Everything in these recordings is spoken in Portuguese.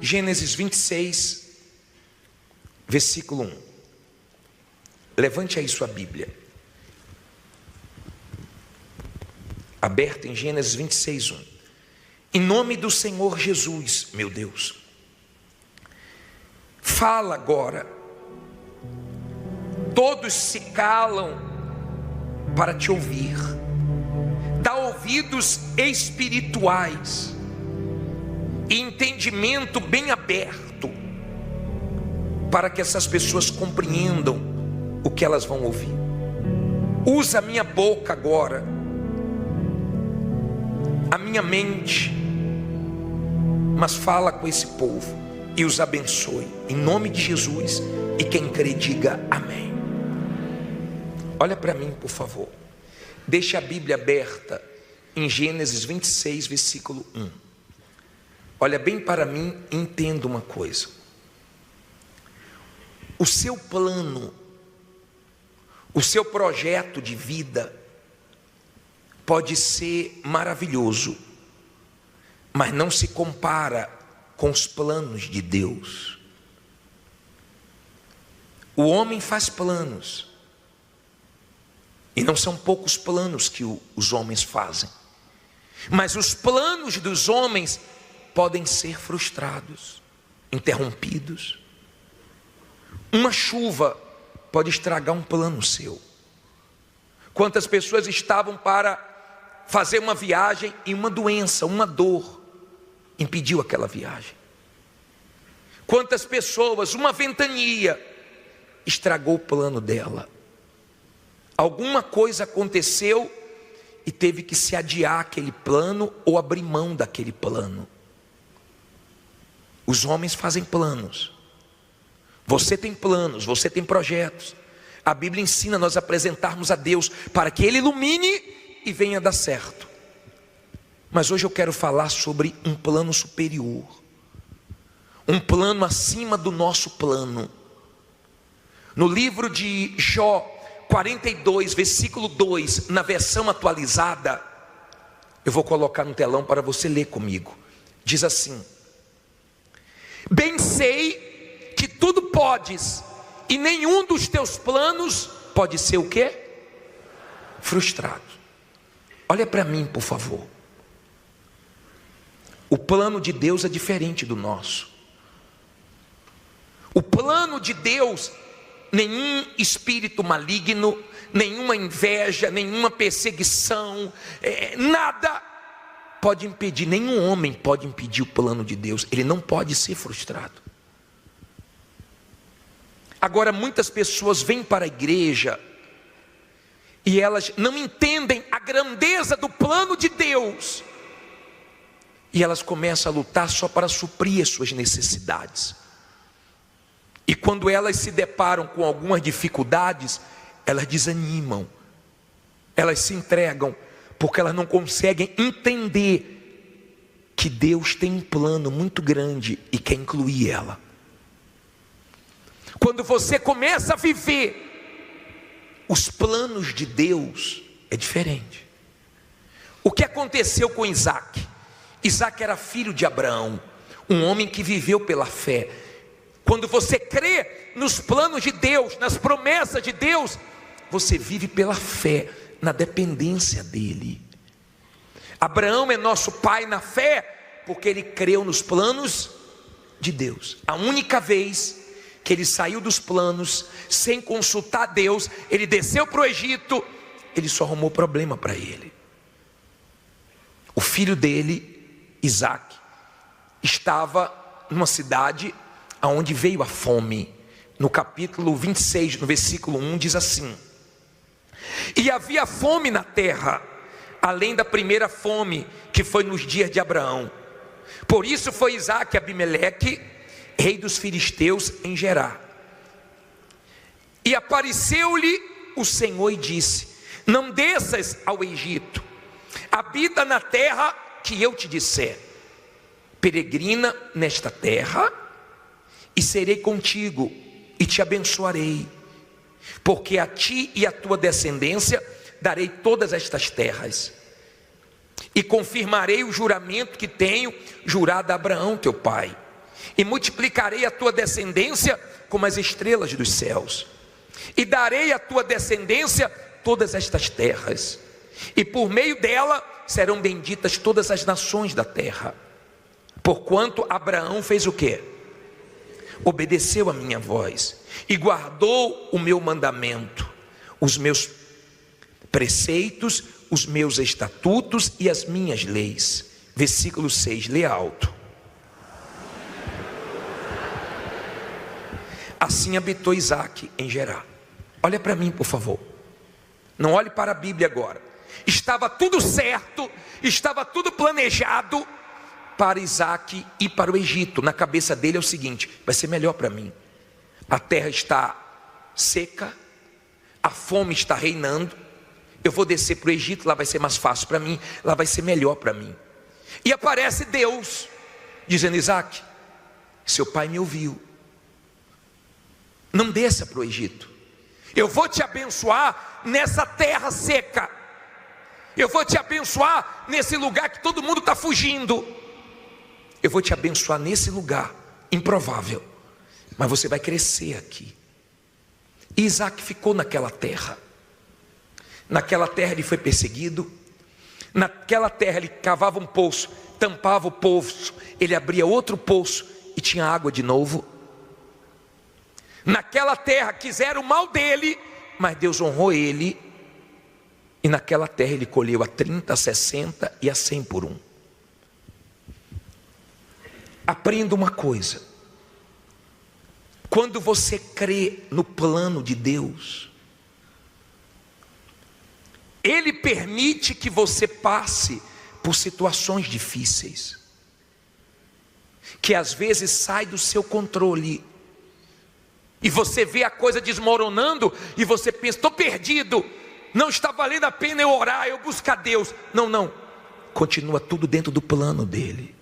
Gênesis 26, versículo 1. Levante aí sua Bíblia, aberta em Gênesis 26, 1. Em nome do Senhor Jesus, meu Deus, fala agora. Todos se calam para te ouvir. Dá ouvidos espirituais e entendimento bem aberto, para que essas pessoas compreendam o que elas vão ouvir. Usa a minha boca agora, a minha mente, mas fala com esse povo e os abençoe, em nome de Jesus. E quem crê diga amém. Olha para mim, por favor. Deixe a Bíblia aberta em Gênesis 26, versículo 1. Olha bem para mim e entenda uma coisa. O seu plano, o seu projeto de vida pode ser maravilhoso, mas não se compara com os planos de Deus. O homem faz planos, e não são poucos planos que os homens fazem, mas os planos dos homens podem ser frustrados, interrompidos. Uma chuva pode estragar um plano seu. Quantas pessoas estavam para fazer uma viagem e uma doença, uma dor impediu aquela viagem. Quantas pessoas, uma ventania estragou o plano dela. Alguma coisa aconteceu e teve que se adiar aquele plano ou abrir mão daquele plano. Os homens fazem planos. Você tem planos, você tem projetos. A Bíblia ensina nós a apresentarmos a Deus para que Ele ilumine e venha dar certo. Mas hoje eu quero falar sobre um plano superior, um plano acima do nosso plano. No livro de Jó 42, versículo 2, na versão atualizada, eu vou colocar no telão para você ler comigo. Diz assim: bem sei que tudo podes, e nenhum dos teus planos pode ser o quê? Frustrado. Olha para mim, por favor. O plano de Deus é diferente do nosso. O plano de Deus, nenhum espírito maligno, nenhuma inveja, nenhuma perseguição, nada pode impedir, nenhum homem pode impedir o plano de Deus. Ele não pode ser frustrado. Agora, muitas pessoas vêm para a igreja e elas não entendem a grandeza do plano de Deus, e elas começam a lutar só para suprir as suas necessidades. E quando elas se deparam com algumas dificuldades, elas desanimam, elas se entregam, porque elas não conseguem entender que Deus tem um plano muito grande e quer incluir ela. Quando você começa a viver os planos de Deus, é diferente. O que aconteceu com Isaac? Isaac era filho de Abraão, um homem que viveu pela fé. Quando você crê nos planos de Deus, nas promessas de Deus, você vive pela fé, na dependência dele. Abraão é nosso pai na fé, porque ele creu nos planos de Deus. A única vez que ele saiu dos planos, sem consultar Deus, ele desceu para o Egito, ele só arrumou problema para ele. O filho dele, Isaac, estava numa cidade onde veio a fome. No capítulo 26, no versículo 1, diz assim: e havia fome na terra, além da primeira fome, que foi nos dias de Abraão. Por isso foi Isaac a Abimeleque, rei dos filisteus, em Gerar. E apareceu-lhe o Senhor e disse: não desças ao Egito, habita na terra que eu te disser. Peregrina nesta terra, e serei contigo, e te abençoarei, porque a ti e a tua descendência darei todas estas terras, e confirmarei o juramento que tenho jurado a Abraão teu pai, e multiplicarei a tua descendência como as estrelas dos céus, e darei à tua descendência todas estas terras, e por meio dela serão benditas todas as nações da terra. Porquanto Abraão fez o quê? Obedeceu a minha voz e guardou o meu mandamento, os meus preceitos, os meus estatutos e as minhas leis. Versículo 6, lê alto. Assim habitou Isaque em Gerar. Olha para mim, por favor. Não olhe para a Bíblia agora. Estava tudo certo, estava tudo planejado para Isaque ir para o Egito. Na cabeça dele é o seguinte: vai ser melhor para mim. A terra está seca, a fome está reinando. Eu vou descer para o Egito, lá vai ser mais fácil para mim, lá vai ser melhor para mim. E aparece Deus, dizendo: Isaque, seu pai me ouviu. Não desça para o Egito. Eu vou te abençoar nessa terra seca. Eu vou te abençoar nesse lugar que todo mundo está fugindo. Eu vou te abençoar nesse lugar improvável, mas você vai crescer aqui. E Isaque ficou naquela terra. Naquela terra ele foi perseguido. Naquela terra ele cavava um poço, tampava o poço, ele abria outro poço e tinha água de novo. Naquela terra quiseram o mal dele, mas Deus honrou ele. E naquela terra ele colheu a 30, a 60 e a 100 por um. Aprenda uma coisa: quando você crê no plano de Deus, Ele permite que você passe por situações difíceis, que às vezes sai do seu controle, e você vê a coisa desmoronando, e você pensa: estou perdido, não está valendo a pena eu orar, eu buscar Deus. Não, continua tudo dentro do plano dele.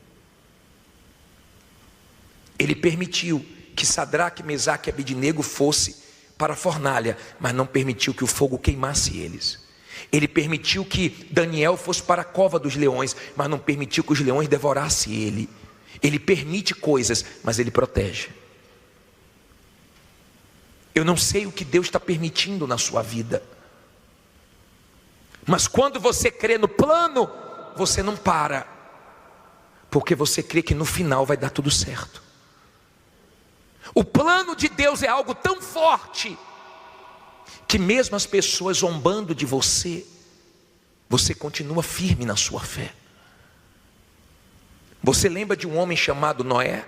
Ele permitiu que Sadraque, Mesaque e Abednego fosse para a fornalha, mas não permitiu que o fogo queimasse eles. Ele permitiu que Daniel fosse para a cova dos leões, mas não permitiu que os leões devorassem ele. Ele permite coisas, mas ele protege. Eu não sei o que Deus está permitindo na sua vida, mas quando você crê no plano, você não para, porque você crê que no final vai dar tudo certo. O plano de Deus é algo tão forte, que mesmo as pessoas zombando de você, você continua firme na sua fé. Você lembra de um homem chamado Noé?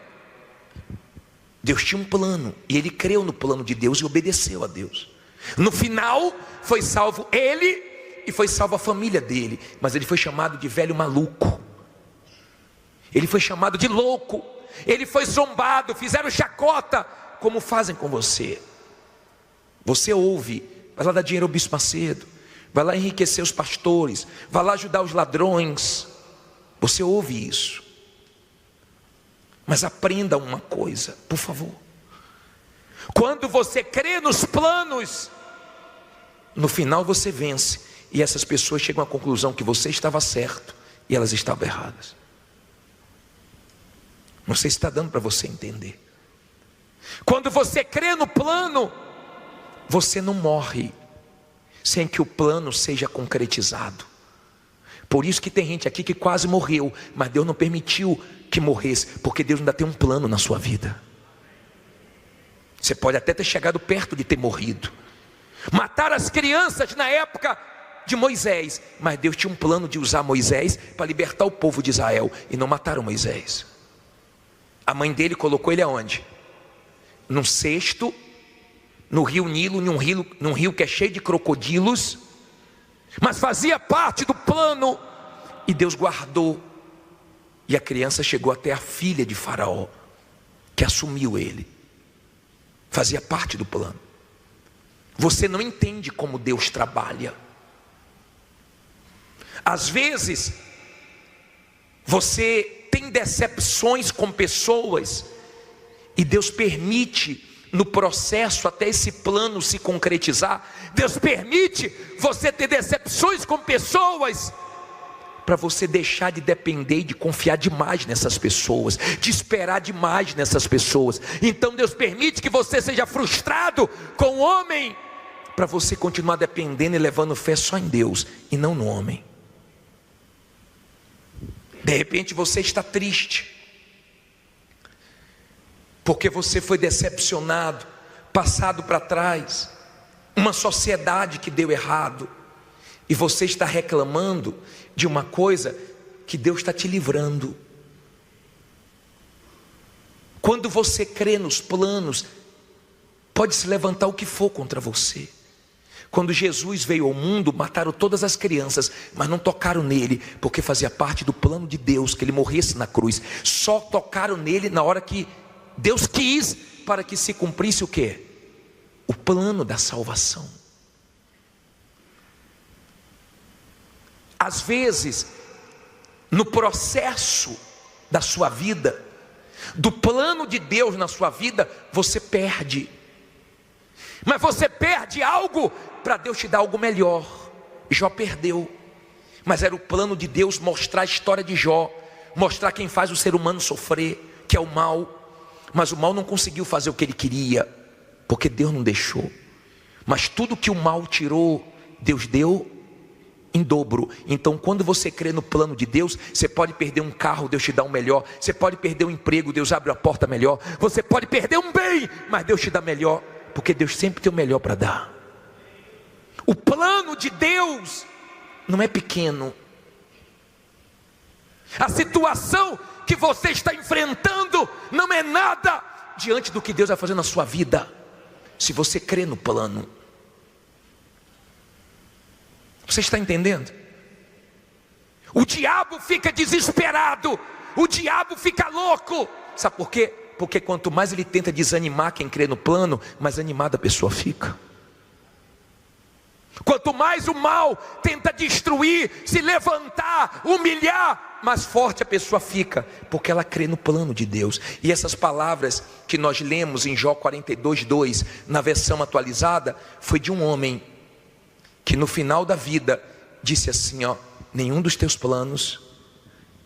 Deus tinha um plano, e ele creu no plano de Deus e obedeceu a Deus. No final, foi salvo ele, e foi salva a família dele, mas ele foi chamado de velho maluco. Ele foi chamado de louco. Ele foi zombado, fizeram chacota, como fazem com você. Você ouve: vai lá dar dinheiro ao bispo Macedo, vai lá enriquecer os pastores, vai lá ajudar os ladrões. Você ouve isso. Mas aprenda uma coisa, por favor: quando você crê nos planos, no final você vence, e essas pessoas chegam à conclusão que você estava certo e elas estavam erradas. Não sei se está dando para você entender. Quando você crê no plano, você não morre sem que o plano seja concretizado. Por isso que tem gente aqui que quase morreu, mas Deus não permitiu que morresse, porque Deus ainda tem um plano na sua vida. Você pode até ter chegado perto de ter morrido, matar as crianças na época de Moisés, mas Deus tinha um plano de usar Moisés para libertar o povo de Israel, e não mataram Moisés. A mãe dele colocou ele aonde? Num cesto, no rio Nilo, num rio que é cheio de crocodilos, mas fazia parte do plano, e Deus guardou, e a criança chegou até a filha de Faraó, que assumiu ele. Fazia parte do plano. Você não entende como Deus trabalha. Às vezes você tem decepções com pessoas, e Deus permite no processo até esse plano se concretizar. Deus permite você ter decepções com pessoas, para você deixar de depender e de confiar demais nessas pessoas, de esperar demais nessas pessoas. Então Deus permite que você seja frustrado com o homem, para você continuar dependendo e levando fé só em Deus e não no homem. De repente você está triste, porque você foi decepcionado, passado para trás, uma sociedade que deu errado, e você está reclamando de uma coisa que Deus está te livrando. Quando você crê nos planos, pode se levantar o que for contra você. Quando Jesus veio ao mundo, mataram todas as crianças, mas não tocaram nele, porque fazia parte do plano de Deus que ele morresse na cruz. Só tocaram nele na hora que Deus quis, para que se cumprisse o quê? O plano da salvação. Às vezes, no processo da sua vida, do plano de Deus na sua vida, você perde. Mas você perde algo para Deus te dar algo melhor. Jó perdeu, mas era o plano de Deus mostrar a história de Jó, mostrar quem faz o ser humano sofrer, que é o mal. Mas o mal não conseguiu fazer o que ele queria, porque Deus não deixou. Mas tudo que o mal tirou, Deus deu em dobro. Então quando você crê no plano de Deus, você pode perder um carro, Deus te dá um melhor. Você pode perder um emprego, Deus abre a porta melhor. Você pode perder um bem, mas Deus te dá melhor, porque Deus sempre tem o melhor para dar. O plano de Deus não é pequeno. A situação que você está enfrentando não é nada diante do que Deus vai fazer na sua vida, se você crê no plano. Você está entendendo? O diabo fica desesperado, o diabo fica louco. Sabe por quê? Porque quanto mais ele tenta desanimar quem crê no plano, mais animada a pessoa fica. Quanto mais o mal tenta destruir, se levantar, humilhar, mais forte a pessoa fica, porque ela crê no plano de Deus. E essas palavras que nós lemos em Jó 42:2, na versão atualizada, foi de um homem que no final da vida disse assim, ó: nenhum dos teus planos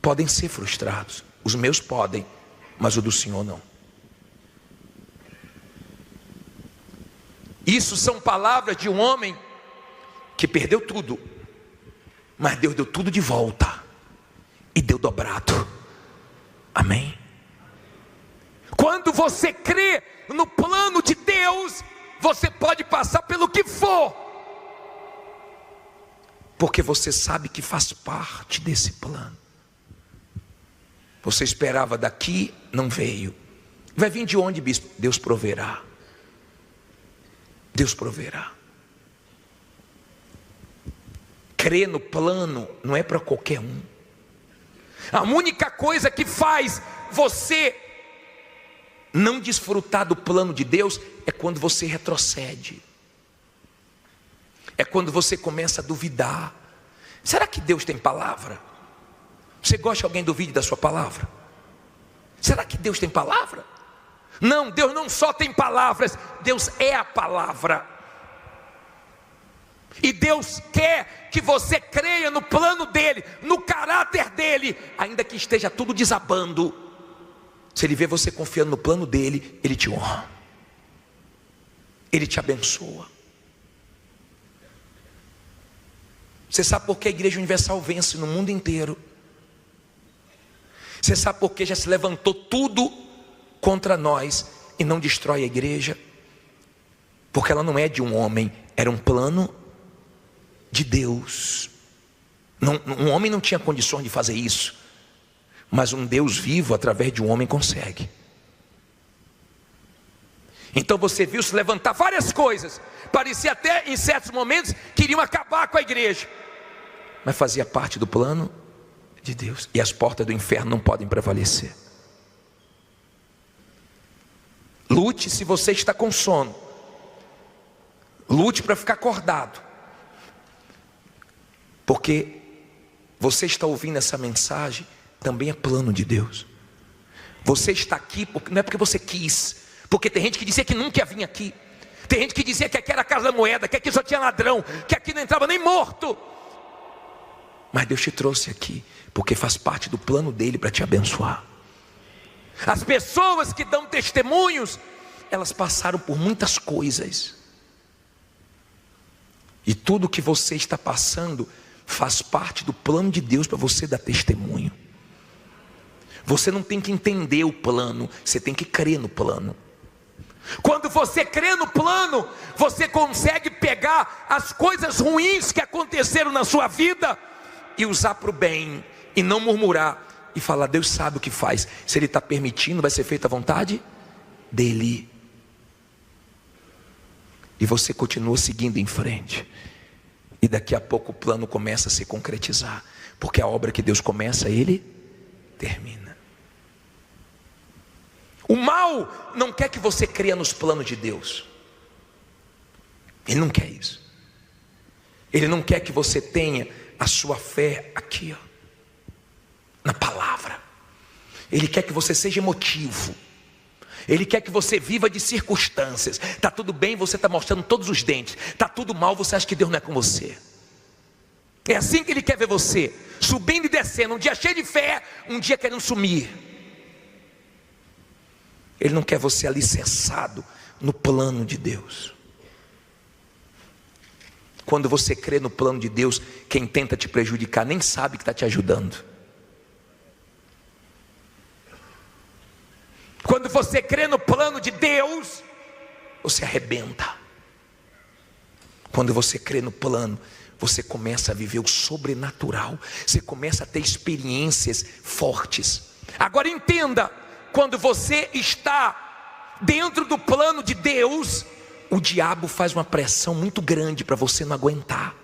podem ser frustrados. Os meus podem, mas o do Senhor não. Isso são palavras de um homem que perdeu tudo, mas Deus deu tudo de volta e deu dobrado. Amém? Quando você crê no plano de Deus, você pode passar pelo que for, porque você sabe que faz parte desse plano. Você esperava daqui, não veio. Vai vir de onde, bispo? Deus proverá. Deus proverá. Crer no plano não é para qualquer um. A única coisa que faz você não desfrutar do plano de Deus é quando você retrocede. É quando você começa a duvidar. Será que Deus tem palavra? Você gosta que alguém duvide da sua palavra? Será que Deus tem palavra? Não, Deus não só tem palavras, Deus é a palavra. E Deus quer que você creia no plano dele, no caráter dele, ainda que esteja tudo desabando. Se ele vê você confiando no plano dele, ele te honra, ele te abençoa. Você sabe por que a Igreja Universal vence no mundo inteiro? Você sabe por que já se levantou tudo contra nós e não destrói a igreja? Porque ela não é de um homem, era um plano de Deus. Um homem não tinha condições de fazer isso, mas um Deus vivo através de um homem consegue. Então você viu se levantar várias coisas, parecia até em certos momentos que iriam acabar com a igreja, mas fazia parte do plano de Deus, e as portas do inferno não podem prevalecer. Lute se você está com sono, lute para ficar acordado, porque você está ouvindo essa mensagem, também é plano de Deus. Você está aqui porque, não é porque você quis, porque tem gente que dizia que nunca ia vir aqui, tem gente que dizia que aqui era a casa da moeda, que aqui só tinha ladrão, que aqui não entrava nem morto. mas Deus te trouxe aqui, porque faz parte do plano dele para te abençoar. As pessoas que dão testemunhos, elas passaram por muitas coisas, e tudo que você está passando faz parte do plano de Deus para você dar testemunho. Você não tem que entender o plano, você tem que crer no plano. Quando você crê no plano, você consegue pegar as coisas ruins que aconteceram na sua vida e usar para o bem, e não murmurar e falar: Deus sabe o que faz, se Ele está permitindo, vai ser feita a vontade dEle. E você continua seguindo em frente, e daqui a pouco o plano começa a se concretizar, porque a obra que Deus começa, Ele termina. O mal não quer que você creia nos planos de Deus. Ele não quer isso. Ele não quer que você tenha a sua fé aqui, ó, na palavra. Ele quer que você seja emotivo. Ele quer que você viva de circunstâncias. Está tudo bem, você está mostrando todos os dentes. Está tudo mal, você acha que Deus não é com você. É assim que Ele quer ver você, subindo e descendo, um dia cheio de fé, um dia querendo sumir. Ele não quer você alicerçado no plano de Deus. Quando você crê no plano de Deus, quem tenta te prejudicar nem sabe que está te ajudando. Quando você crê no plano de Deus, você arrebenta. Quando você crê no plano, você começa a viver o sobrenatural. Você começa a ter experiências fortes. Agora entenda, quando você está dentro do plano de Deus, o diabo faz uma pressão muito grande para você não aguentar.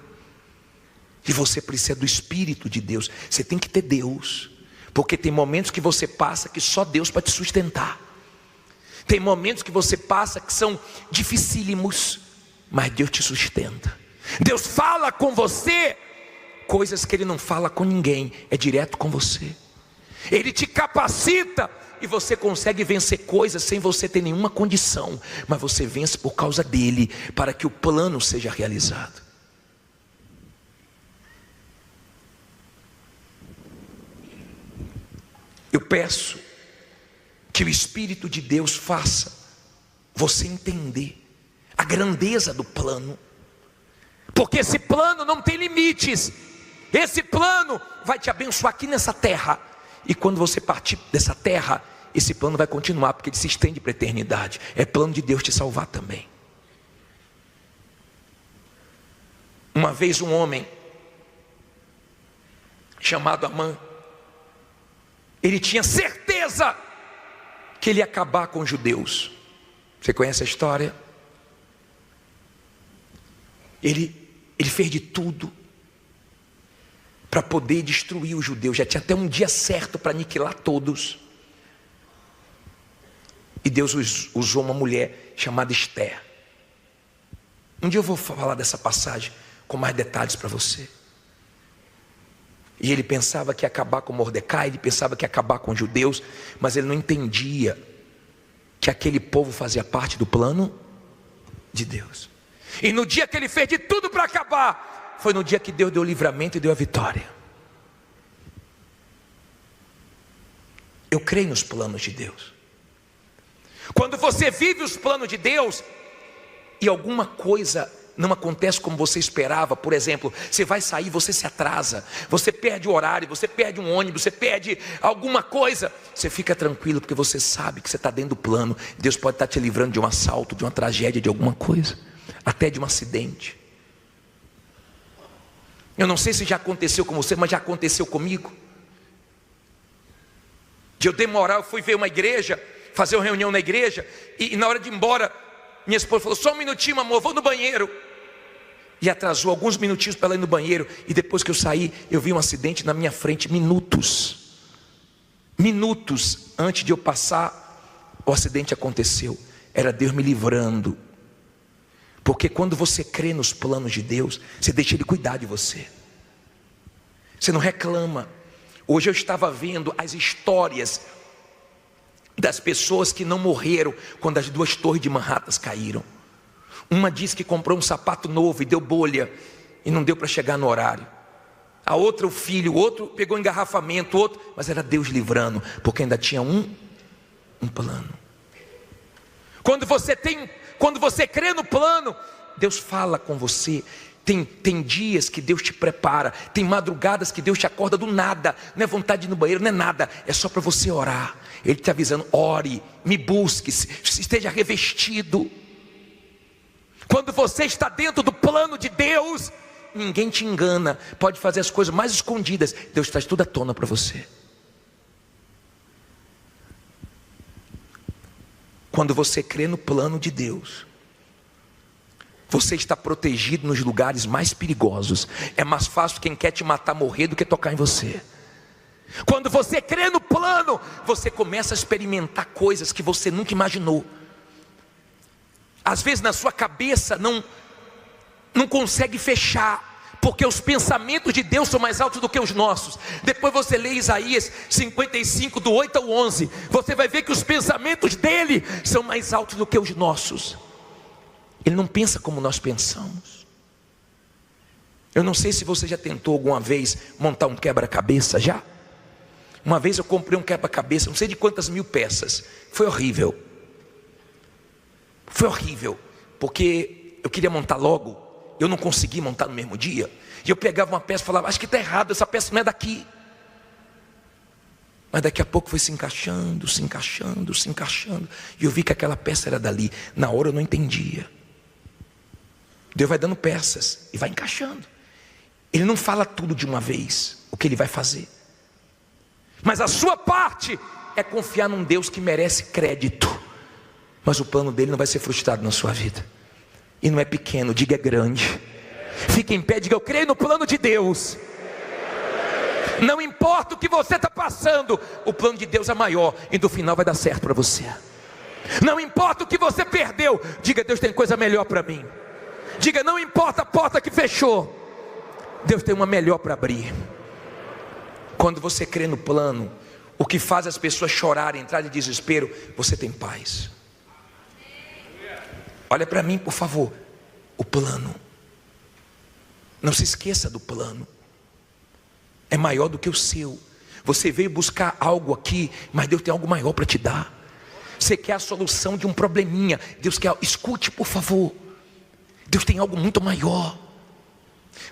E você precisa do Espírito de Deus. Você tem que ter Deus, porque tem momentos que você passa que só Deus para te sustentar. Tem momentos que você passa que são dificílimos, mas Deus te sustenta. Deus fala com você coisas que Ele não fala com ninguém, é direto com você. Ele te capacita e você consegue vencer coisas sem você ter nenhuma condição, mas você vence por causa dele, para que o plano seja realizado. Eu peço que o Espírito de Deus faça você entender a grandeza do plano, porque esse plano não tem limites. Esse plano vai te abençoar aqui nessa terra, e quando você partir dessa terra, esse plano vai continuar, porque ele se estende para a eternidade. É plano de Deus te salvar também. Uma vez um homem chamado Amã, ele tinha certeza que ele ia acabar com os judeus. Você conhece a história? Ele fez de tudo para poder destruir os judeus. Já tinha até um dia certo para aniquilar todos. E Deus usou uma mulher chamada Esther. Um dia eu vou falar dessa passagem com mais detalhes para você. E ele pensava que ia acabar com Mordecai, ele pensava que ia acabar com os judeus, mas ele não entendia que aquele povo fazia parte do plano de Deus. E no dia que ele fez de tudo para acabar, foi no dia que Deus deu o livramento e deu a vitória. Eu creio nos planos de Deus. Quando você vive os planos de Deus e alguma coisa não acontece como você esperava, por exemplo, você vai sair, você se atrasa, você perde o horário, você perde um ônibus, você perde alguma coisa, você fica tranquilo, porque você sabe que você está dentro do plano. Deus pode estar te livrando de um assalto, de uma tragédia, de alguma coisa, até de um acidente. Eu não sei se já aconteceu com você, mas já aconteceu comigo. De eu demorar, eu fui ver uma igreja, fazer uma reunião na igreja, e na hora de ir embora, minha esposa falou: só um minutinho, amor, vou no banheiro. E atrasou alguns minutinhos para ela ir no banheiro. E depois que eu saí, eu vi um acidente na minha frente. Minutos antes de eu passar, o acidente aconteceu. Era Deus me livrando. Porque quando você crê nos planos de Deus, você deixa Ele cuidar de você. Você não reclama. Hoje eu estava vendo as histórias das pessoas que não morreram quando as 2 torres de Manhattan caíram. Uma disse que comprou um sapato novo e deu bolha e não deu para chegar no horário. a outra o filho, o outro pegou engarrafamento, o outro, mas era Deus livrando, porque ainda tinha um plano. Quando você crê no plano, Deus fala com você. Tem dias que Deus te prepara, tem madrugadas que Deus te acorda do nada, não é vontade de ir no banheiro, não é nada, é só para você orar. Ele te avisando: ore, me busque, esteja revestido. Quando você está dentro do plano de Deus, ninguém te engana, pode fazer as coisas mais escondidas, Deus traz tudo à tona para você. Quando você crê no plano de Deus, você está protegido nos lugares mais perigosos. É mais fácil quem quer te matar morrer do que tocar em você. Quando você crê no plano, você começa a experimentar coisas que você nunca imaginou. Às vezes na sua cabeça não consegue fechar, porque os pensamentos de Deus são mais altos do que os nossos. Depois você lê Isaías 55, do 8 ao 11, você vai ver que os pensamentos dele são mais altos do que os nossos. Ele não pensa como nós pensamos. Eu não sei se você já tentou alguma vez montar um quebra-cabeça já. Uma vez eu comprei um quebra-cabeça, não sei de quantas mil peças. Foi horrível. Foi horrível, porque eu queria montar logo, eu não consegui montar no mesmo dia. E eu pegava uma peça e falava: acho que está errado, essa peça não é daqui. Mas daqui a pouco foi se encaixando, se encaixando, se encaixando. E eu vi que aquela peça era dali. Na hora eu não entendia. Deus vai dando peças e vai encaixando. Ele não fala tudo de uma vez, o que ele vai fazer. Mas a sua parte é confiar num Deus que merece crédito. Mas o plano dele não vai ser frustrado na sua vida. E não é pequeno, diga: é grande. Fique em pé, diga: eu creio no plano de Deus. Não importa o que você está passando, o plano de Deus é maior e no final vai dar certo para você. Não importa o que você perdeu, diga: Deus tem coisa melhor para mim. Diga: não importa a porta que fechou, Deus tem uma melhor para abrir. Quando você crê no plano, o que faz as pessoas chorarem, entrar em desespero, você tem paz. Olha para mim, por favor. O plano, não se esqueça do plano, é maior do que o seu. Você veio buscar algo aqui, mas Deus tem algo maior para te dar. Você quer a solução de um probleminha, Deus quer, escute por favor, Deus tem algo muito maior.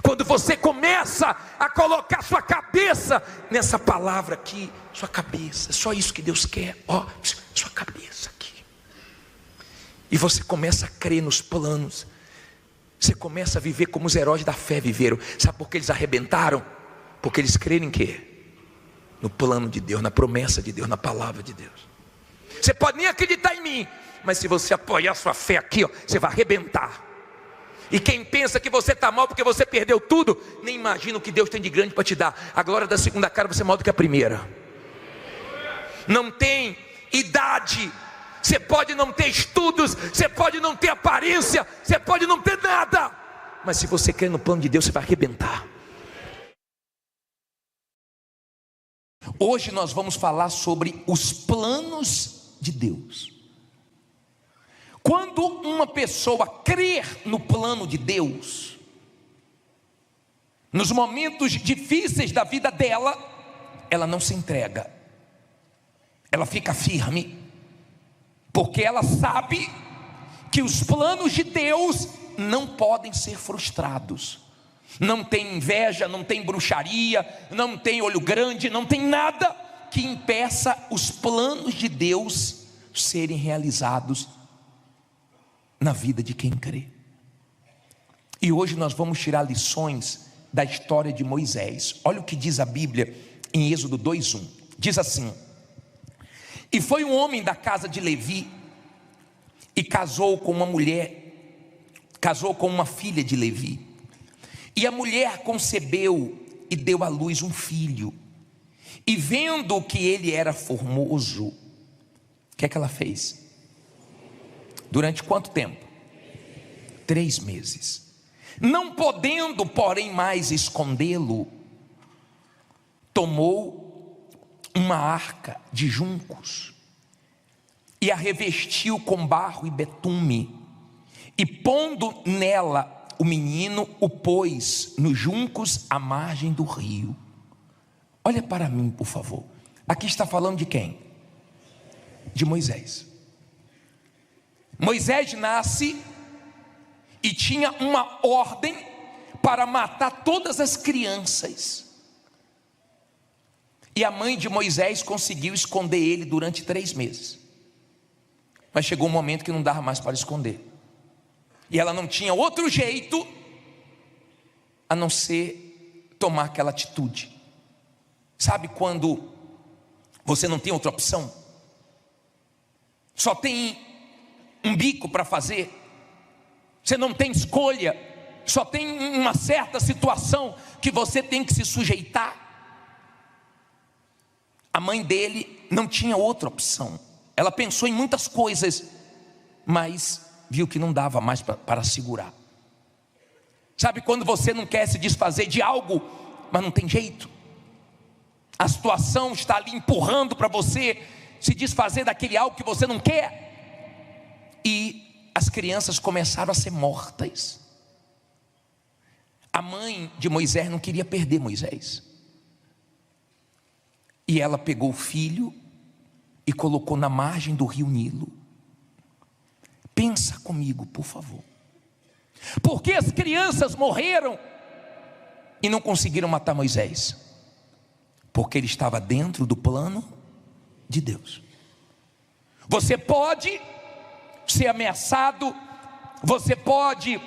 Quando você começa a colocar sua cabeça nessa palavra aqui, sua cabeça, é só isso que Deus quer, ó, sua cabeça aqui. E você começa a crer nos planos. Você começa a viver como os heróis da fé viveram. Sabe por que eles arrebentaram? Porque eles creram em quê? No plano de Deus, na promessa de Deus, na palavra de Deus. Você pode nem acreditar em mim, mas se você apoiar sua fé aqui, ó, você vai arrebentar. E quem pensa que você está mal porque você perdeu tudo, nem imagina o que Deus tem de grande para te dar. A glória da segunda cara vai ser maior do que a primeira. Não tem idade. Você pode não ter estudos, você pode não ter aparência, você pode não ter nada, mas se você crer no plano de Deus, você vai arrebentar. Hoje nós vamos falar sobre os planos de Deus. Quando uma pessoa crer no plano de Deus, nos momentos difíceis da vida dela, ela não se entrega, ela fica firme, porque ela sabe que os planos de Deus não podem ser frustrados. Não tem inveja, não tem bruxaria, não tem olho grande, não tem nada que impeça os planos de Deus serem realizados na vida de quem crê. E hoje nós vamos tirar lições da história de Moisés. Olha o que diz a Bíblia em Êxodo 2:1. Diz assim: e foi um homem da casa de Levi, e casou com uma filha de Levi. E a mulher concebeu e deu à luz um filho. E vendo que ele era formoso, o que é que ela fez? Durante quanto tempo? 3 meses. Não podendo, porém, mais escondê-lo, tomou uma arca de juncos e a revestiu com barro e betume, e pondo nela o menino, o pôs nos juncos à margem do rio. Olha para mim, por favor. Aqui está falando de quem? De Moisés. Moisés nasce e tinha uma ordem para matar todas as crianças. E a mãe de Moisés conseguiu esconder ele durante 3 meses. Mas chegou um momento que não dava mais para esconder. E ela não tinha outro jeito a não ser tomar aquela atitude. Sabe quando você não tem outra opção? Só tem um bico para fazer. Você não tem escolha. Só tem uma certa situação que você tem que se sujeitar. A mãe dele não tinha outra opção. Ela pensou em muitas coisas, mas viu que não dava mais para segurar. Sabe quando você não quer se desfazer de algo, mas não tem jeito? A situação está ali empurrando para você se desfazer daquele algo que você não quer. E as crianças começaram a ser mortas. A mãe de Moisés não queria perder Moisés. E ela pegou o filho e colocou na margem do rio Nilo. Pensa comigo, por favor. Por que as crianças morreram e não conseguiram matar Moisés? Porque ele estava dentro do plano de Deus. Você pode ser ameaçado, você pode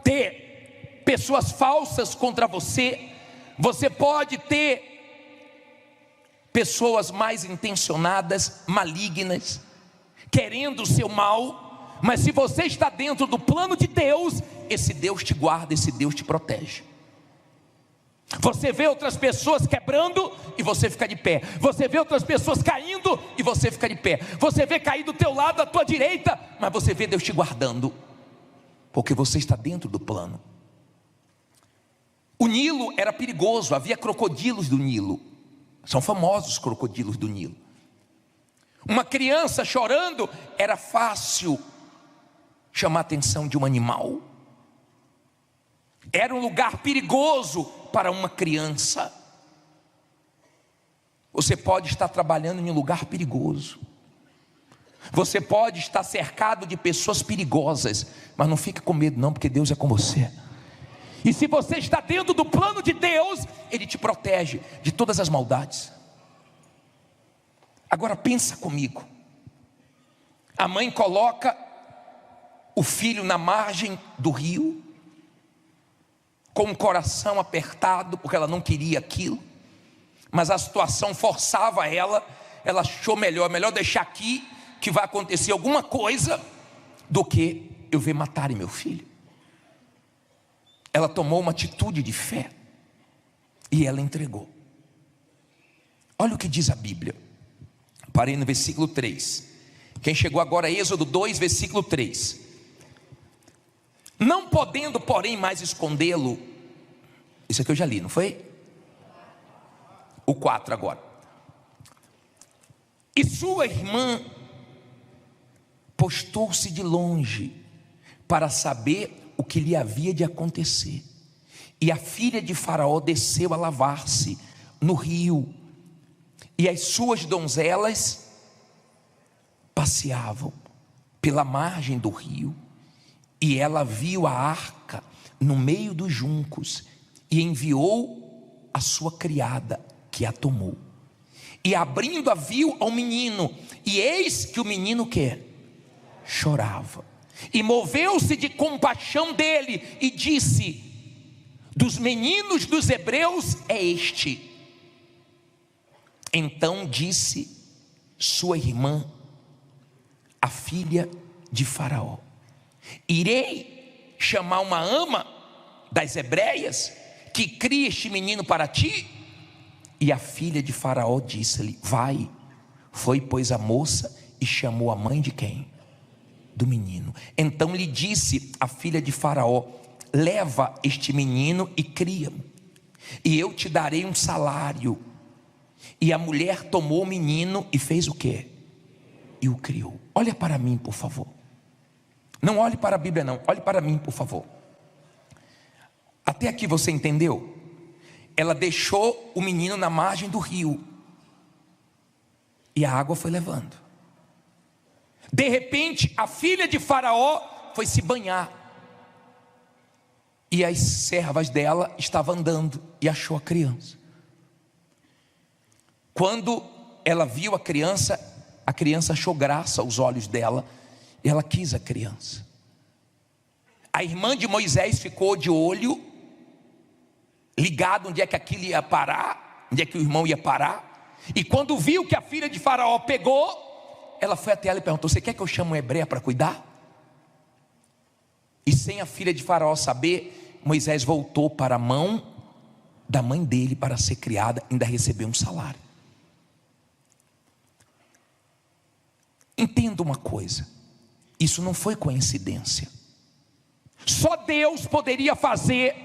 ter pessoas falsas contra você, você pode ter pessoas mais intencionadas, malignas, querendo o seu mal, mas se você está dentro do plano de Deus, esse Deus te guarda, esse Deus te protege. Você vê outras pessoas quebrando e você fica de pé. Você vê outras pessoas caindo e você fica de pé. Você vê cair do teu lado, à tua direita, mas você vê Deus te guardando, porque você está dentro do plano. O Nilo era perigoso, havia crocodilos do Nilo. São famosos os crocodilos do Nilo. Uma criança chorando, era fácil chamar a atenção de um animal. Era um lugar perigoso para uma criança. Você pode estar trabalhando em um lugar perigoso. Você pode estar cercado de pessoas perigosas, mas não fique com medo não, porque Deus é com você. E se você está dentro do plano de Deus, Ele te protege de todas as maldades. Agora pensa comigo. A mãe coloca o filho na margem do rio, com o coração apertado, porque ela não queria aquilo, mas a situação forçava ela achou melhor deixar aqui, que vai acontecer alguma coisa, do que eu ver matarem meu filho. Ela tomou uma atitude de fé, e ela entregou. Olha o que diz a Bíblia. Parei no versículo 3. Quem chegou agora é Êxodo 2, versículo 3. Não podendo, porém, mais escondê-lo. Isso aqui eu já li, não foi? O 4 agora. E sua irmã postou-se de longe para saber o que lhe havia de acontecer. E a filha de Faraó desceu a lavar-se no rio, e as suas donzelas passeavam pela margem do rio. E ela viu a arca no meio dos juncos, e enviou a sua criada, que a tomou. E abrindo-a, viu ao menino, e eis que o menino chorava. E moveu-se de compaixão dele, e disse: dos meninos dos hebreus é este. Então disse sua irmã, a filha de Faraó: irei chamar uma ama das hebreias, que crie este menino para ti? E a filha de Faraó disse-lhe: vai. Foi, pois, a moça e chamou a mãe de quem? Do menino. Então lhe disse a filha de Faraó: leva este menino e cria-o, e eu te darei um salário. E a mulher tomou o menino e fez o quê? E o criou. Olha para mim, por favor. Não olhe para a Bíblia não, olhe para mim, por favor. Até aqui você entendeu? Ela deixou o menino na margem do rio, e a água foi levando. De repente, a filha de Faraó foi se banhar, e as servas dela estavam andando e achou a criança. Quando ela viu a criança achou graça aos olhos dela, e ela quis a criança. A irmã de Moisés ficou de olho, ligado onde é que aquilo ia parar, onde é que o irmão ia parar. E quando viu que a filha de Faraó pegou, ela foi até ela e perguntou: você quer que eu chame uma hebreia para cuidar? E sem a filha de Faraó saber, Moisés voltou para a mão da mãe dele para ser criada, ainda recebeu um salário. Entenda uma coisa, isso não foi coincidência. Só Deus poderia fazer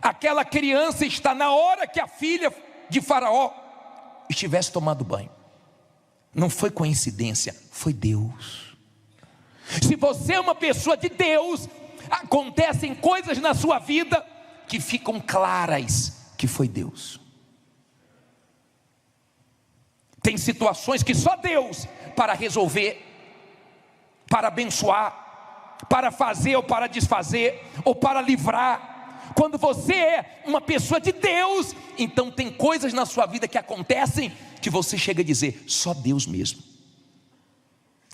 aquela criança estar na hora que a filha de Faraó estivesse tomando banho. Não foi coincidência, foi Deus. Se você é uma pessoa de Deus, acontecem coisas na sua vida que ficam claras que foi Deus. Tem situações que só Deus para resolver, para abençoar, para fazer ou para desfazer, ou para livrar. Quando você é uma pessoa de Deus, então tem coisas na sua vida que acontecem que você chega a dizer: só Deus mesmo.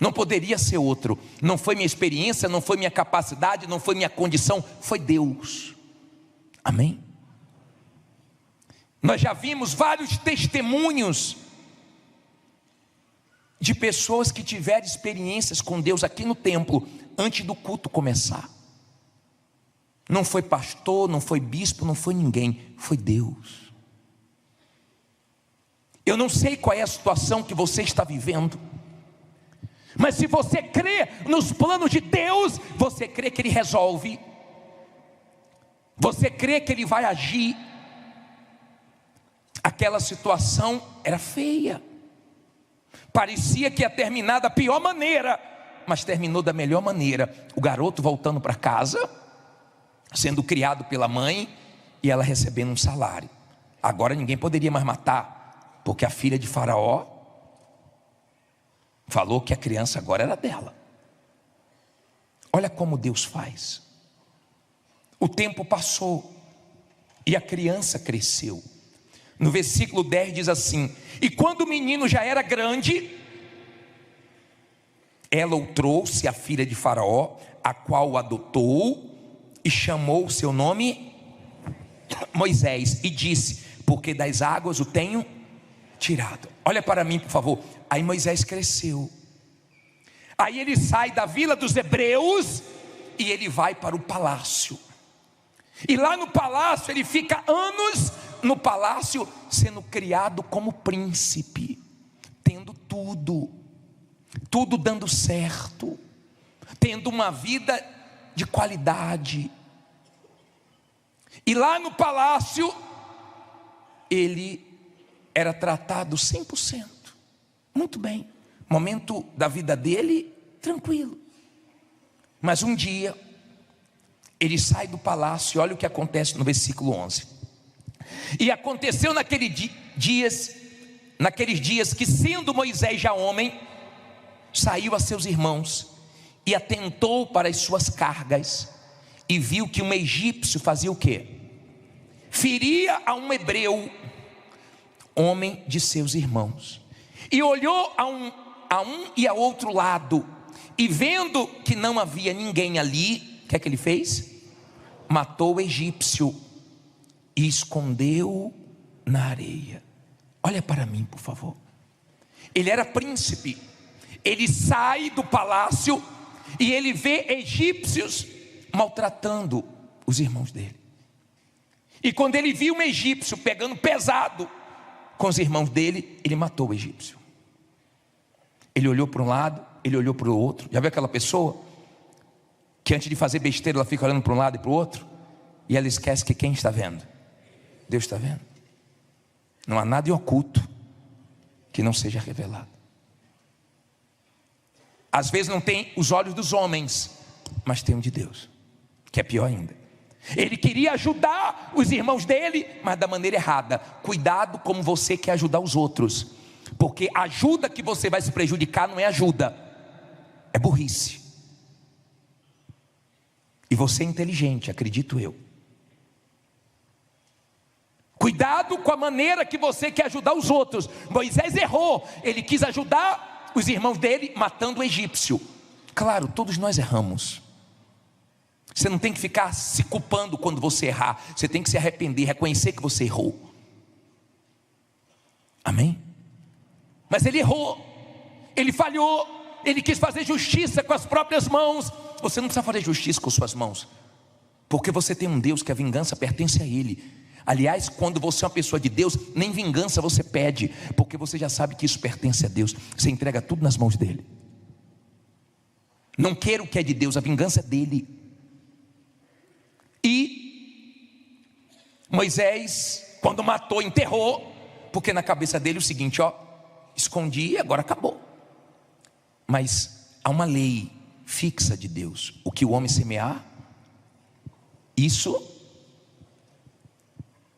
Não poderia ser outro. Não foi minha experiência, não foi minha capacidade, não foi minha condição, foi Deus. Amém? Nós já vimos vários testemunhos de pessoas que tiveram experiências com Deus aqui no templo, antes do culto começar. Não foi pastor, não foi bispo, não foi ninguém, foi Deus. Eu não sei qual é a situação que você está vivendo, mas se você crê nos planos de Deus, você crê que Ele resolve, você crê que Ele vai agir. Aquela situação era feia, parecia que ia terminar da pior maneira, mas terminou da melhor maneira. O garoto voltando para casa, sendo criado pela mãe, e ela recebendo um salário. Agora ninguém poderia mais matar, porque a filha de Faraó falou que a criança agora era dela. Olha como Deus faz. O tempo passou e a criança cresceu. No versículo 10 diz assim: e quando o menino já era grande, ela o trouxe, a filha de Faraó, a qual o adotou, e chamou o seu nome Moisés, e disse: porque das águas o tenho tirado. Olha para mim, por favor. Aí Moisés cresceu. Aí ele sai da vila dos hebreus e ele vai para o palácio. E lá no palácio ele fica anos no palácio, sendo criado como príncipe, tendo tudo dando certo, tendo uma vida de qualidade. E lá no palácio ele era tratado 100%, muito bem. Momento da vida dele tranquilo. Mas um dia ele sai do palácio, e olha o que acontece no versículo 11. E aconteceu naqueles dias que, sendo Moisés já homem, saiu a seus irmãos e atentou para as suas cargas, e viu que um egípcio fazia o quê? Feria a um hebreu, homem de seus irmãos. E olhou a um e a outro lado, e vendo que não havia ninguém ali, o que é que ele fez? Matou o egípcio e escondeu na areia. Olha para mim, por favor. Ele era príncipe. Ele sai do palácio e ele vê egípcios maltratando os irmãos dele. E quando ele viu um egípcio pegando pesado com os irmãos dele, ele matou o egípcio. Ele olhou para um lado, ele olhou para o outro. Já viu aquela pessoa que antes de fazer besteira ela fica olhando para um lado e para o outro, e ela esquece que quem está vendo? Deus está vendo. Não há nada em oculto que não seja revelado. Às vezes não tem os olhos dos homens, mas tem o de Deus, que é pior ainda. Ele queria ajudar os irmãos dele, mas da maneira errada. Cuidado como você quer ajudar os outros, porque a ajuda que você vai se prejudicar não é ajuda, é burrice. E você é inteligente, acredito eu. Cuidado com a maneira que você quer ajudar os outros. Moisés errou, ele quis ajudar os irmãos dele matando o egípcio. Claro, todos nós erramos. Você não tem que ficar se culpando quando você errar. Você tem que se arrepender, reconhecer que você errou. Amém? Mas ele errou, ele falhou, ele quis fazer justiça com as próprias mãos. Você não precisa fazer justiça com suas mãos, porque você tem um Deus que a vingança pertence a Ele. Aliás, quando você é uma pessoa de Deus, nem vingança você pede, porque você já sabe que isso pertence a Deus. Você entrega tudo nas mãos dele. Não queira o que é de Deus, a vingança é dele. E Moisés, quando matou, enterrou, porque na cabeça dele o seguinte, escondi e agora acabou. Mas há uma lei fixa de Deus: o que o homem semear, isso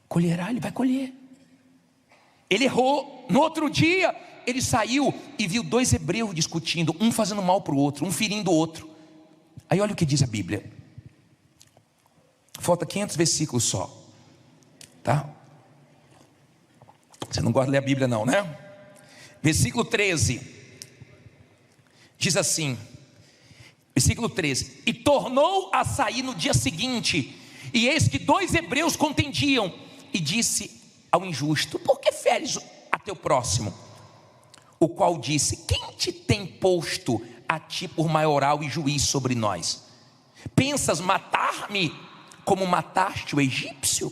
colherá, ele vai colher. Ele errou. No outro dia ele saiu e viu dois hebreus discutindo, um fazendo mal para o outro, um ferindo o outro. Aí olha o que diz a Bíblia. Falta 500 versículos só, tá? Você não gosta de ler a Bíblia não, né? Versículo 13 diz assim, versículo 13: e tornou a sair no dia seguinte, e eis que dois hebreus contendiam, e disse ao injusto: por que feres a teu próximo? O qual disse: quem te tem posto a ti por maioral e juiz sobre nós? Pensas matar-me como mataste o egípcio?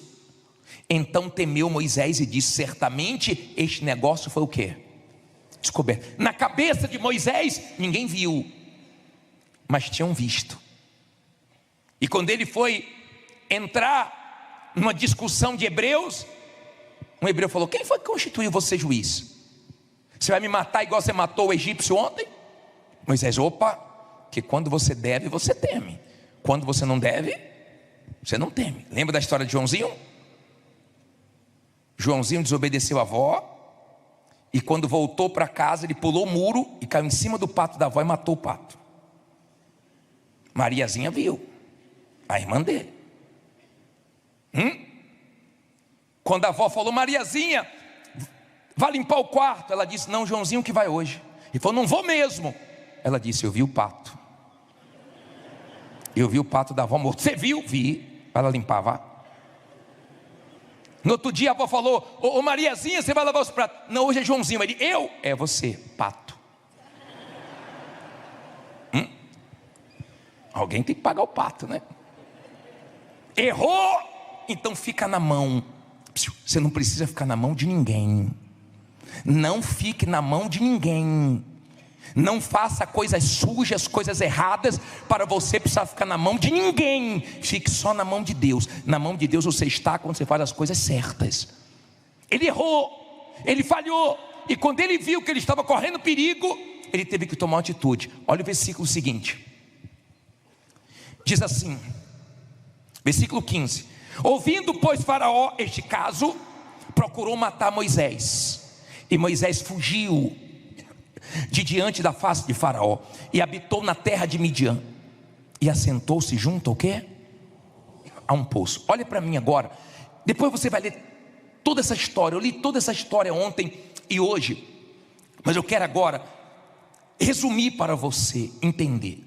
Então temeu Moisés e disse: certamente este negócio foi o quê? Descoberto. Na cabeça de Moisés ninguém viu, mas tinham visto. E quando ele foi entrar numa discussão de hebreus, um hebreu falou: quem foi que constituiu você juiz? Você vai me matar igual você matou o egípcio ontem? Moisés: opa, que quando você deve, você teme. Quando você não deve, você não teme. Lembra da história de Joãozinho? Joãozinho desobedeceu a avó, e quando voltou para casa, ele pulou o muro e caiu em cima do pato da avó e matou o pato. Mariazinha viu, a irmã dele. Quando a avó falou: Mariazinha, vai limpar o quarto, ela disse: não, Joãozinho que vai hoje. Ele falou: não vou mesmo. Ela disse: eu vi o pato. Eu vi o pato da avó morto. Você viu? Vi. Ela limpava. No outro dia a avó falou: ô Mariazinha, você vai lavar os pratos? Não, hoje é Joãozinho. Ele: eu? É você, pato. Alguém tem que pagar o pato, né? Errou, então fica na mão. Você não precisa ficar na mão de ninguém. Não fique na mão de ninguém. Não faça coisas sujas, coisas erradas, para você precisar ficar na mão de ninguém. Fique só na mão de Deus. Na mão de Deus você está quando você faz as coisas certas. Ele errou, ele falhou, e quando ele viu que ele estava correndo perigo, ele teve que tomar uma atitude. Olha o versículo seguinte. Diz assim, versículo 15: ouvindo pois Faraó este caso, procurou matar Moisés. E Moisés fugiu de diante da face de Faraó, e habitou na terra de Midian, e assentou-se junto ao quê? A um poço. Olha para mim agora, depois você vai ler toda essa história. Eu li toda essa história ontem e hoje, mas eu quero agora resumir para você entender.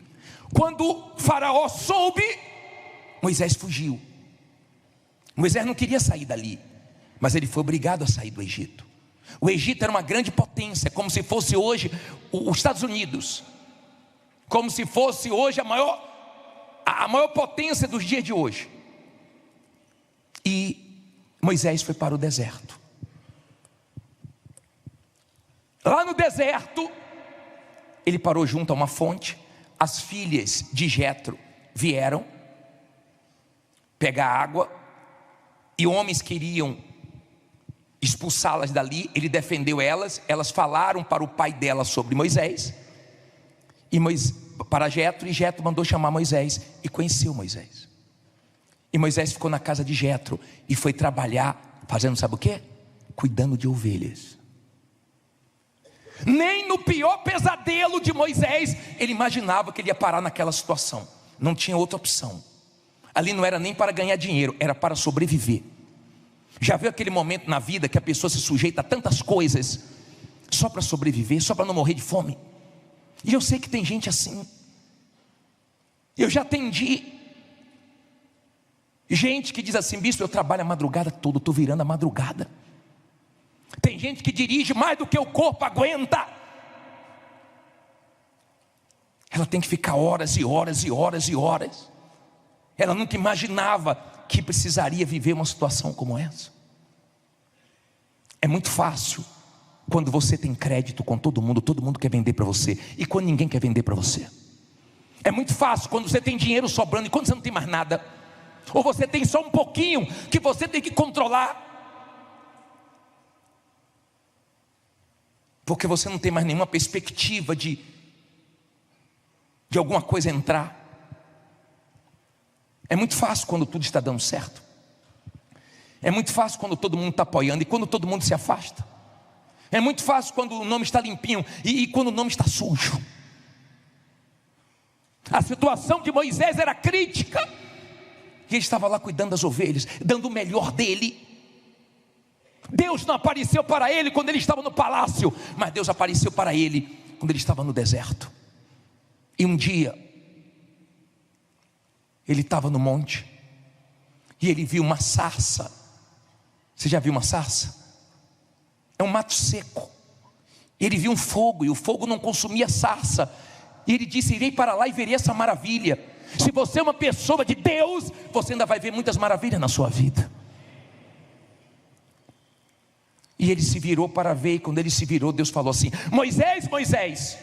Quando Faraó soube, Moisés fugiu. Moisés não queria sair dali, mas ele foi obrigado a sair do Egito. O Egito era uma grande potência, como se fosse hoje os Estados Unidos, como se fosse hoje a maior potência dos dias de hoje. E Moisés foi para o deserto. Lá no deserto, ele parou junto a uma fonte. As filhas de Jetro vieram pegar água, e homens queriam expulsá-las dali. Ele defendeu elas. Elas falaram para o pai dela sobre Moisés, para Jetro, e Jetro mandou chamar Moisés, e conheceu Moisés. E Moisés ficou na casa de Jetro e foi trabalhar, fazendo sabe o quê? Cuidando de ovelhas. Nem no pior pesadelo de Moisés ele imaginava que ele ia parar naquela situação. Não tinha outra opção. Ali não era nem para ganhar dinheiro, era para sobreviver. Já viu aquele momento na vida que a pessoa se sujeita a tantas coisas só para sobreviver, só para não morrer de fome? E eu sei que tem gente assim. Eu já atendi gente que diz assim: bispo, eu trabalho a madrugada toda, estou virando a madrugada. Tem gente que dirige mais do que o corpo aguenta. Ela tem que ficar horas e horas e horas e horas. Ela nunca imaginava que precisaria viver uma situação como essa. É muito fácil quando você tem crédito com todo mundo quer vender para você, e quando ninguém quer vender para você. É muito fácil quando você tem dinheiro sobrando e quando você não tem mais nada, ou você tem só um pouquinho que você tem que controlar, porque você não tem mais nenhuma perspectiva de alguma coisa entrar. É muito fácil quando tudo está dando certo. É muito fácil quando todo mundo está apoiando e quando todo mundo se afasta. É muito fácil quando o nome está limpinho e quando o nome está sujo. A situação de Moisés era crítica. E ele estava lá cuidando das ovelhas, dando o melhor dele. Deus não apareceu para ele quando ele estava no palácio, mas Deus apareceu para ele quando ele estava no deserto. E um dia ele estava no monte e ele viu uma sarça. Você já viu uma sarça? É um mato seco. Ele viu um fogo e o fogo não consumia sarça. E ele disse: irei para lá e verei essa maravilha. Se você é uma pessoa de Deus, você ainda vai ver muitas maravilhas na sua vida. E ele se virou para ver, e quando ele se virou, Deus falou assim: Moisés, Moisés.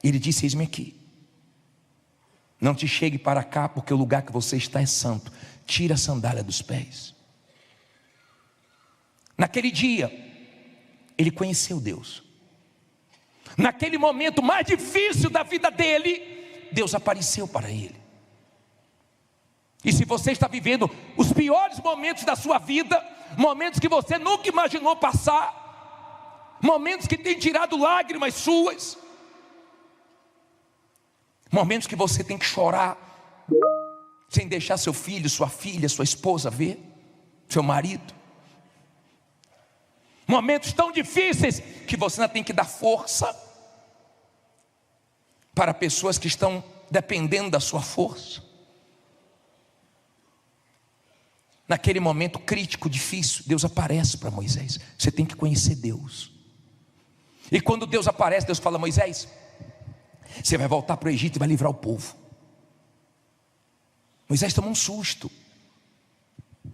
Ele disse: eis-me aqui. Não te chegue para cá, porque o lugar que você está é santo. Tira a sandália dos pés. Naquele dia, ele conheceu Deus. Naquele momento mais difícil da vida dele, Deus apareceu para ele. E se você está vivendo os piores momentos da sua vida, momentos que você nunca imaginou passar, momentos que têm tirado lágrimas suas, momentos que você tem que chorar, sem deixar seu filho, sua filha, sua esposa ver, seu marido, momentos tão difíceis que você ainda tem que dar força para pessoas que estão dependendo da sua força. Naquele momento crítico, difícil, Deus aparece para Moisés. Você tem que conhecer Deus. E quando Deus aparece, Deus fala: Moisés, você vai voltar para o Egito e vai livrar o povo. Moisés tomou um susto.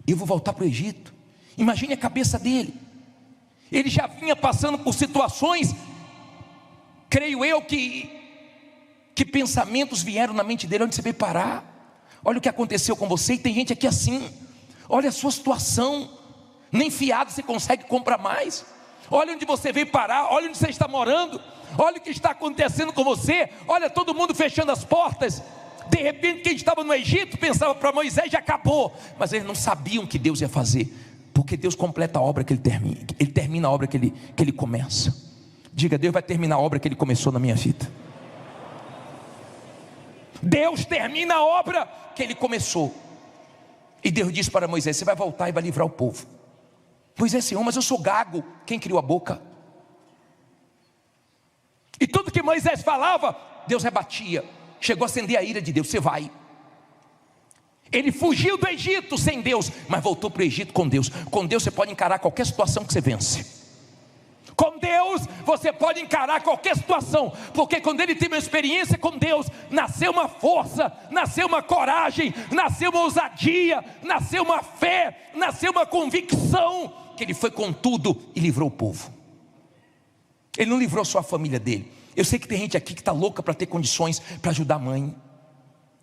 Eu vou voltar para o Egito. Imagine a cabeça dele. Ele já vinha passando por situações, creio eu que pensamentos vieram na mente dele. Onde você veio parar? Olha o que aconteceu com você. E tem gente aqui assim: olha a sua situação, nem fiado você consegue comprar mais. Olha onde você veio parar, olha onde você está morando, olha o que está acontecendo com você. Olha todo mundo fechando as portas. De repente quem estava no Egito pensava para Moisés: já acabou. Mas eles não sabiam que Deus ia fazer, porque Deus completa a obra que Ele termina. Ele termina a obra que Ele começa. Diga: Deus vai terminar a obra que Ele começou na minha vida. Deus termina a obra que Ele começou. E Deus disse para Moisés: você vai voltar e vai livrar o povo. Moisés: Senhor, mas eu sou gago. Quem criou a boca? E tudo que Moisés falava, Deus rebatia. Chegou a acender a ira de Deus: você vai. Ele fugiu do Egito sem Deus, mas voltou para o Egito com Deus. Com Deus você pode encarar qualquer situação que você vence. Com Deus você pode encarar qualquer situação, porque quando ele teve uma experiência com Deus, nasceu uma força, nasceu uma coragem, nasceu uma ousadia, nasceu uma fé, nasceu uma convicção, que ele foi com tudo e livrou o povo. Ele não livrou só a família dele. Eu sei que tem gente aqui que está louca para ter condições para ajudar a mãe,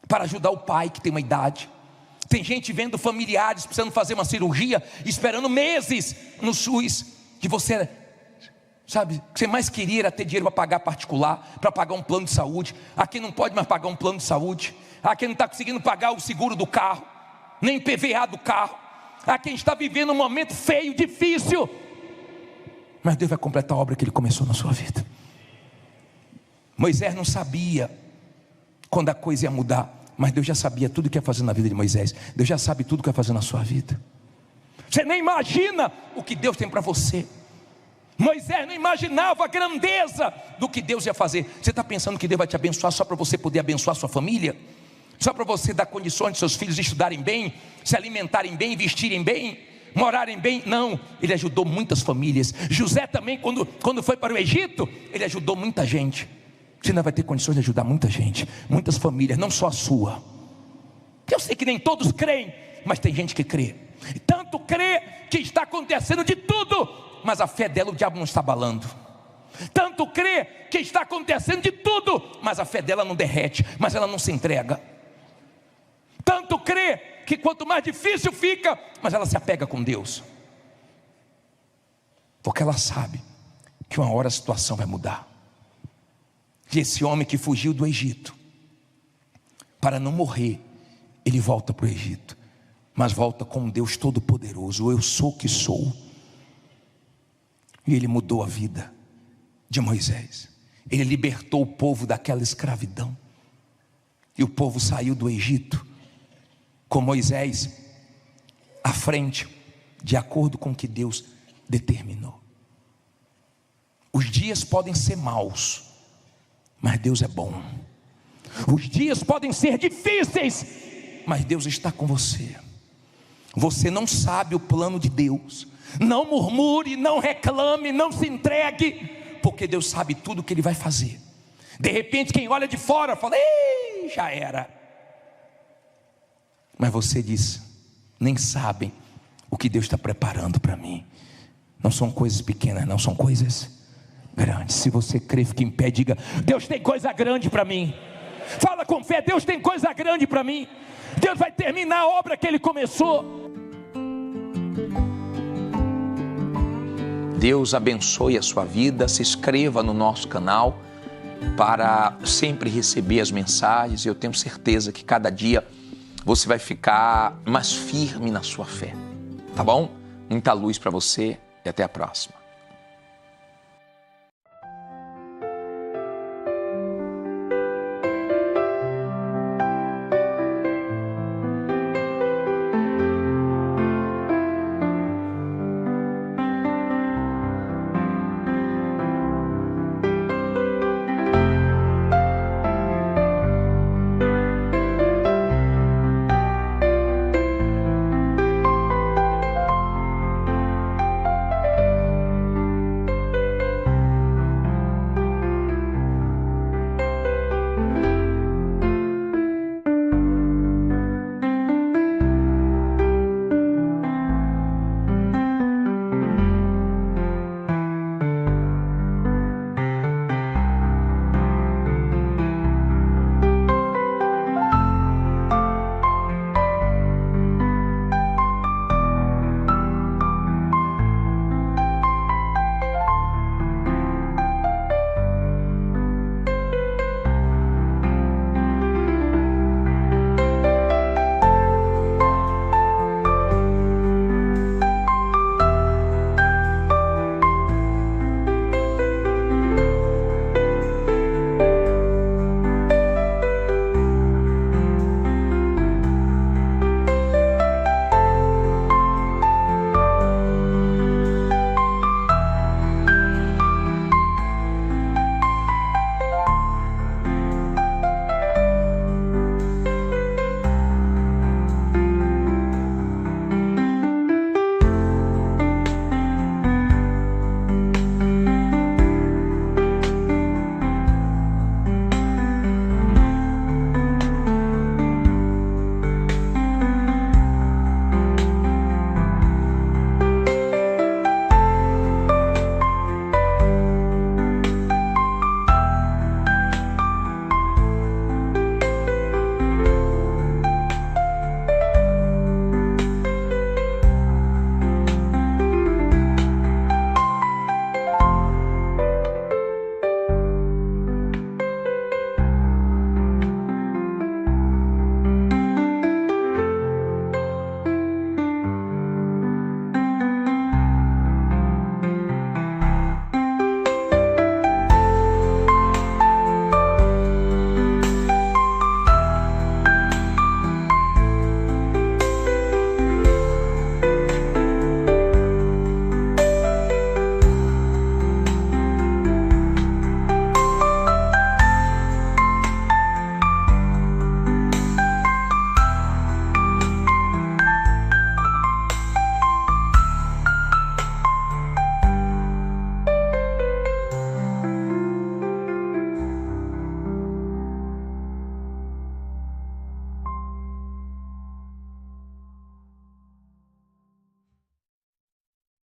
para ajudar o pai que tem uma idade. Tem gente vendo familiares precisando fazer uma cirurgia, esperando meses no SUS, que você Sabe, o que você mais queria era ter dinheiro para pagar particular, para pagar um plano de saúde. Aqui não pode mais pagar um plano de saúde. Aqui não está conseguindo pagar o seguro do carro, nem o PVA do carro. Aqui a gente está vivendo um momento feio, difícil. Mas Deus vai completar a obra que Ele começou na sua vida. Moisés não sabia quando a coisa ia mudar, mas Deus já sabia tudo o que ia fazer na vida de Moisés. Deus já sabe tudo o que ia fazer na sua vida. Você nem imagina o que Deus tem para você. Moisés não imaginava a grandeza do que Deus ia fazer. Você está pensando que Deus vai te abençoar só para você poder abençoar sua família? Só para você dar condições de seus filhos estudarem bem, se alimentarem bem, vestirem bem, morarem bem? Não, Ele ajudou muitas famílias. José também, quando foi para o Egito, ele ajudou muita gente. Você ainda vai ter condições de ajudar muita gente, muitas famílias, não só a sua. Eu sei que nem todos creem, mas tem gente que crê. Tanto crê que está acontecendo de tudo, mas a fé dela o diabo não está abalando. Tanto crê que está acontecendo de tudo, mas a fé dela não derrete, mas ela não se entrega. Tanto crê que quanto mais difícil fica, mas ela se apega com Deus, porque ela sabe que uma hora a situação vai mudar. E esse homem que fugiu do Egito, para não morrer, ele volta para o Egito, mas volta com um Deus todo-poderoso, eu sou que sou. E ele mudou a vida de Moisés. Ele libertou o povo daquela escravidão. E o povo saiu do Egito com Moisés à frente, de acordo com o que Deus determinou. Os dias podem ser maus, mas Deus é bom. Os dias podem ser difíceis, mas Deus está com você. Você não sabe o plano de Deus. Não murmure, não reclame, não se entregue, porque Deus sabe tudo o que Ele vai fazer. De repente quem olha de fora fala: ei, já era. Mas você diz: nem sabem o que Deus está preparando para mim. Não são coisas pequenas, não, são coisas grandes. Se você crê, fique em pé, diga: Deus tem coisa grande para mim. Fala com fé: Deus tem coisa grande para mim. Deus vai terminar a obra que Ele começou. Deus abençoe a sua vida. Se inscreva no nosso canal para sempre receber as mensagens. Eu tenho certeza que cada dia você vai ficar mais firme na sua fé. Tá bom? Muita luz para você e até a próxima.